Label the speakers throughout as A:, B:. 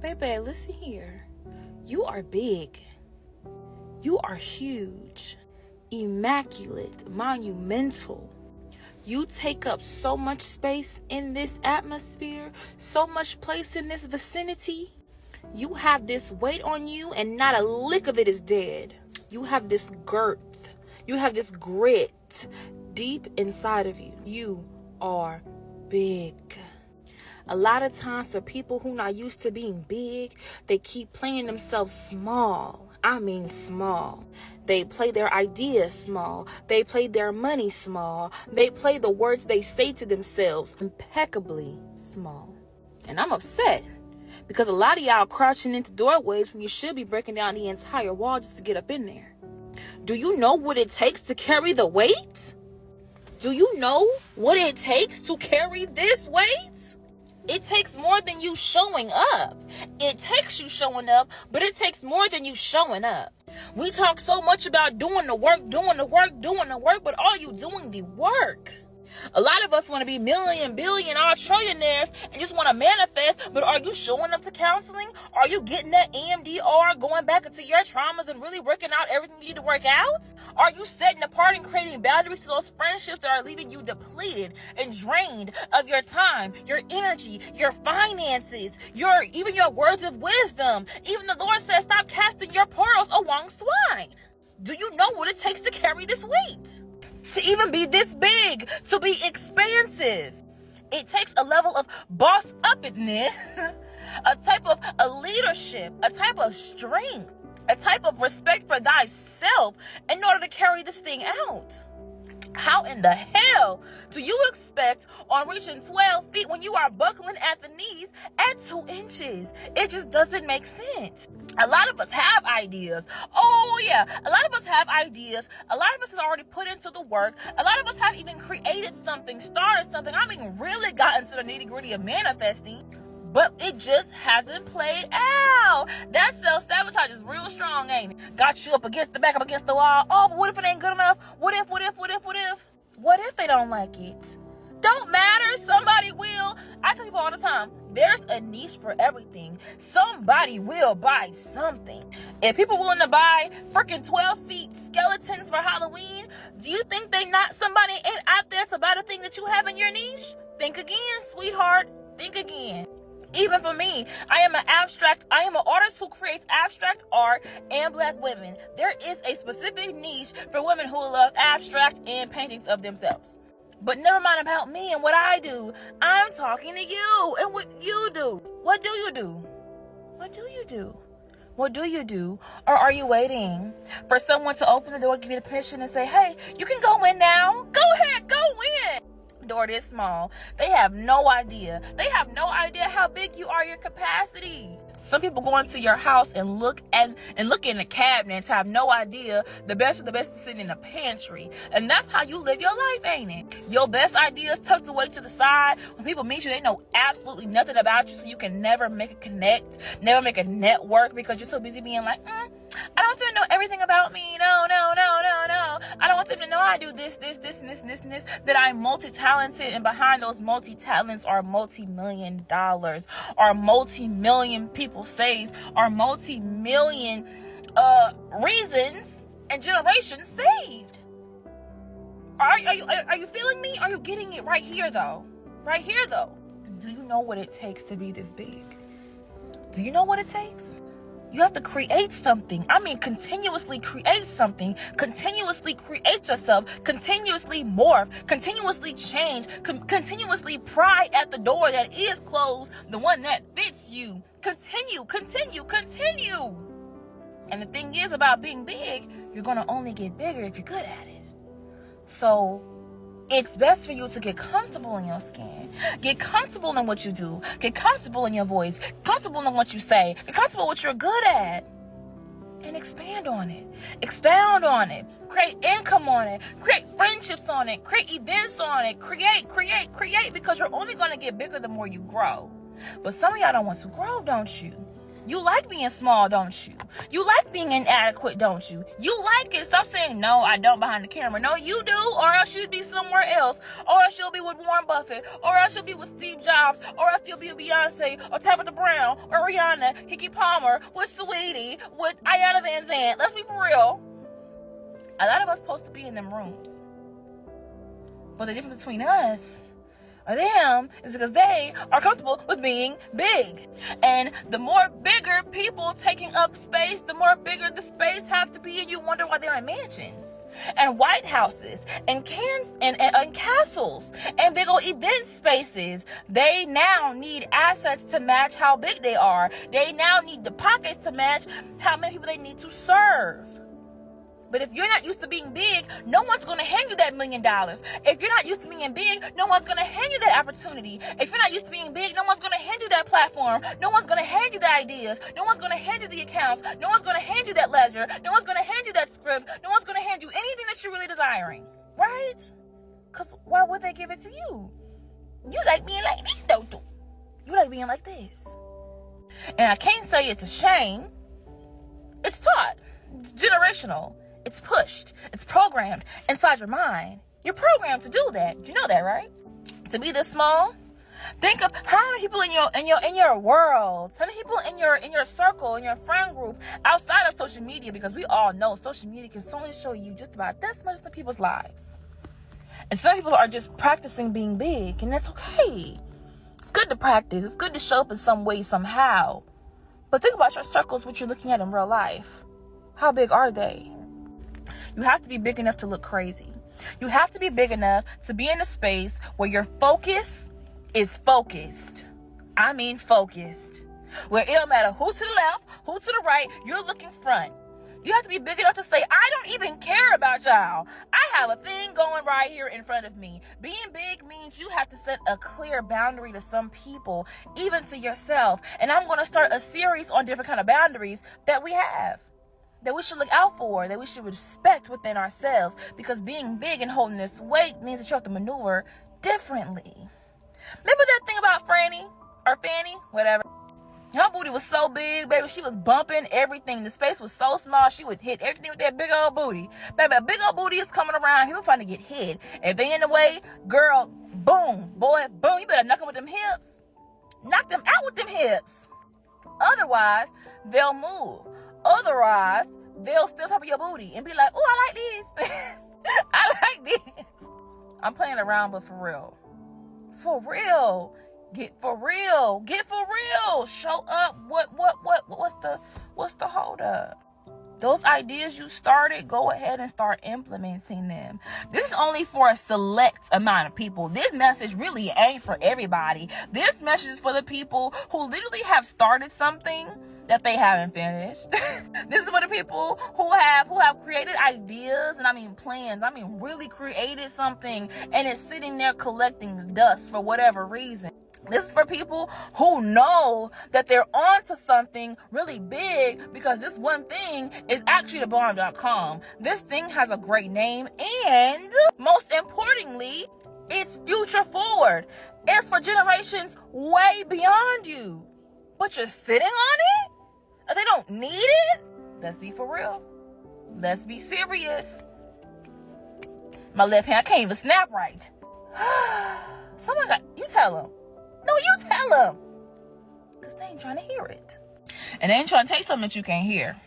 A: Baby, listen here. You are big. You are huge, immaculate, monumental. You take up so much space in this atmosphere, so much place in this vicinity. You have this weight on you and not a lick of it is dead. You have this girth. You have this grit deep inside of you. You are big. A lot of times for people who not used to being big, they keep playing themselves small. I mean small. They play their ideas small. They play their money small. They play the words they say to themselves impeccably small. And I'm upset because a lot of y'all crouching into doorways when you should be breaking down the entire wall just to get up in there. Do you know what it takes to carry the weight? Do you know what it takes to carry this weight? It takes more than you showing up. It takes you showing up, but it takes more than you showing up. We talk so much about doing the work, but are you doing the work? A lot of us want to be million, billion, all trillionaires and just want to manifest, but are you showing up to counseling? Are you getting that EMDR, going back into your traumas and really working out everything you need to work out? Are you setting apart and creating boundaries to those friendships that are leaving you depleted and drained of your time, your energy, your finances, even your words of wisdom? Even the Lord says, stop casting your pearls among swine. Do you know what it takes to carry this weight? To even be this big, to be expansive. It takes a level of boss-uppedness, a type of a leadership, a type of strength, a type of respect for thyself in order to carry this thing out. How in the hell do you expect on reaching 12 feet when you are buckling at the knees at 2 inches? It just doesn't make sense. A lot of us have ideas. Oh yeah, a lot of us have ideas. A lot of us have already put into the work. A lot of us have even created something, started something. I mean, really gotten to the nitty-gritty of manifesting. But it just hasn't played out. That self-sabotage is real strong, ain't it? Got you up against the wall. Oh, but what if it ain't good enough? What if? What if they don't like it? Don't matter. Somebody will. I tell people all the time, there's a niche for everything. Somebody will buy something. If people willing to buy freaking 12 feet skeletons for Halloween, do you think they not somebody out there to buy the thing that you have in your niche? Think again, sweetheart. Think again. Even for me, I am an artist who creates abstract art and Black women. There is a specific niche for women who love abstract and paintings of themselves. But never mind about me and what I do. I'm talking to you and what you do. What do you do? What do you do? What do you do? Or are you waiting for someone to open the door, give you the permission and say, hey, you can go in now. Go ahead, go in. Door this small. They have no idea. They have no idea how big you are, your capacity. Some people go into your house and look in the cabinets, have no idea the best of the best is sitting in the pantry. And that's how you live your life, ain't it? Your best ideas tucked away to the side. When people meet you, they know absolutely nothing about you, so you can never make a connect, never make a network because you're so busy being like, I don't want them to know everything about me. No. I don't want them to know I do this, that I'm multi-talented, and behind those multi-talents are multi-million dollars, are multi-million people saved, are multi-million reasons and generations saved. Are you feeling me? Are you getting it right here though? Right here though. Do you know what it takes to be this big? Do you know what it takes? You have to create something. I mean, continuously create something. Continuously create yourself. Continuously morph. Continuously change. Continuously pry at the door that is closed, the one that fits you. Continue. And the thing is about being big, you're going to only get bigger if you're good at it. So it's best for you to get comfortable in your skin. Get comfortable in what you do. Get comfortable in your voice. Comfortable in what you say. Get comfortable with what you're good at. And expand on it. Expound on it. Create income on it. Create friendships on it. Create events on it. Create. Because you're only going to get bigger the more you grow. But some of y'all don't want to grow, don't you? You like being small, don't you? You like being inadequate, don't you? You like it. Stop saying, no, I don't behind the camera. No, you do, or else you'd be somewhere else. Or else you'll be with Warren Buffett. Or else you'll be with Steve Jobs. Or else you'll be with Beyonce, or Tabitha Brown, or Rihanna, Kiki Palmer, with Saweetie, with Ayanna Van Zandt. Let's be for real. A lot of us supposed to be in them rooms. But the difference between us or them is because they are comfortable with being big. And the more bigger people taking up space, the more bigger the space have to be, and you wonder why they're in mansions and White Houses and castles and big old event spaces. They now need assets to match how big they are. They now need the pockets to match how many people they need to serve. But if you're not used to being big, no one's going to hand you that $1 million. If you're not used to being big, no one's going to hand you that opportunity. If you're not used to being big, no one's going to hand you that platform. No one's going to hand you the ideas. No one's going to hand you the accounts. No one's going to hand you that ledger. No one's going to hand you that script. No one's going to hand you anything that you're really desiring. Right? Because why would they give it to you? You like being like this, though. You like being like this. And I can't say it's a shame. It's taught. It's generational. It's pushed. It's programmed inside your mind. You're programmed to do that. You know that, right? To be this small. Think of how many people in your world, how many people in your circle, in your friend group, outside of social media, because we all know social media can only show you just about this much of people's lives. And some people are just practicing being big, and that's okay. It's good to practice. It's good to show up in some way, somehow. But think about your circles, what you're looking at in real life. How big are they? You have to be big enough to look crazy. You have to be big enough to be in a space where your focus is focused. I mean focused. Where it don't matter who's to the left, who's to the right, you're looking front. You have to be big enough to say, I don't even care about y'all. I have a thing going right here in front of me. Being big means you have to set a clear boundary to some people, even to yourself. And I'm going to start a series on different kind of boundaries that we have, that we should look out for, that we should respect within ourselves. Because being big and holding this weight means that you have to maneuver differently. Remember that thing about Franny or Fanny, whatever? Her booty was so big, baby. She was bumping everything. The space was so small, she would hit everything with that big old booty. Baby, a big old booty is coming around. People trying to get hit. If they in the way, girl, boom, boy, boom. You better knock them with them hips. Knock them out with them hips. Otherwise, they'll move. Otherwise, they'll still top of your booty and be like, oh, I like this. I like this. I'm playing around, but for real. For real. Get for real. Get for real. Show up. What's the hold up? Those ideas you started, go ahead and start implementing them. This is only for a select amount of people. This message really ain't for everybody. This message is for the people who literally have started something that they haven't finished. This is for the people who have created ideas, and I mean plans. I mean really created something, and it's sitting there collecting dust for whatever reason. This is for people who know that they're onto something really big, because this one thing is actually the bomb.com. This thing has a great name, and most importantly, it's future forward. It's for generations way beyond you. But you're sitting on it? And they don't need it? Let's be for real. Let's be serious. My left hand, I can't even snap right. You tell them. No, you tell them. Because they ain't trying to hear it. And they ain't trying to tell you something that you can't hear.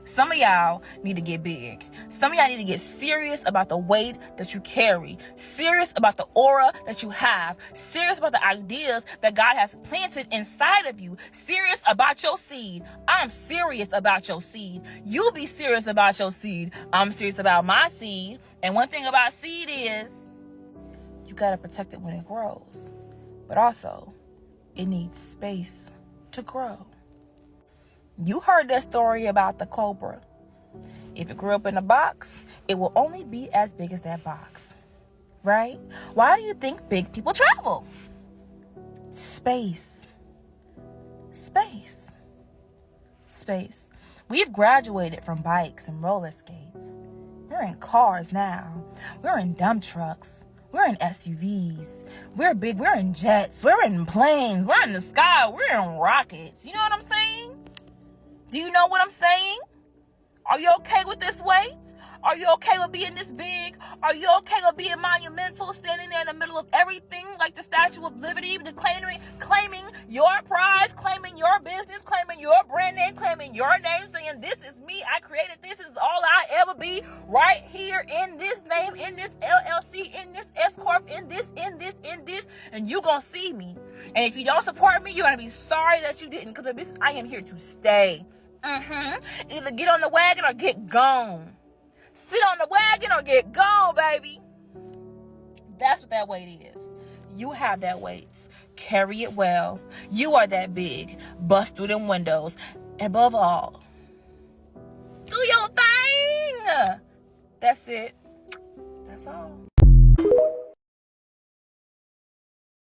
A: Some of y'all need to get big. Some of y'all need to get serious about the weight that you carry. Serious about the aura that you have. Serious about the ideas that God has planted inside of you. Serious about your seed. I'm serious about your seed. You be serious about your seed. I'm serious about my seed. And one thing about seed is you got to protect it when it grows. But also, it needs space to grow. You heard that story about the cobra. If it grew up in a box, it will only be as big as that box. Right? Why do you think big people travel? Space. Space. Space. We've graduated from bikes and roller skates. We're in cars now. We're in dump trucks. We're in SUVs. We're big. We're in jets. We're in planes. We're in the sky. We're in rockets. You know what I'm saying? Do you know what I'm saying? Are you okay with this weight? Are you okay with being this big? Are you okay with being monumental, standing there in the middle of everything like the Statue of Liberty, claiming your prize, claiming your business, claiming your brand name, claiming your name, saying, this is me, I created this is all I ever be, right here in this name, in this LLC, in this S-Corp, in this, and you gonna see me. And if you don't support me, you're gonna be sorry that you didn't, because I am here to stay. Either get on the wagon or get gone. Sit on the wagon or get gone, baby. That's what that weight is. You have that weight. Carry it well. You are that big. Bust through them windows. Above all, do your thing. That's it. That's all.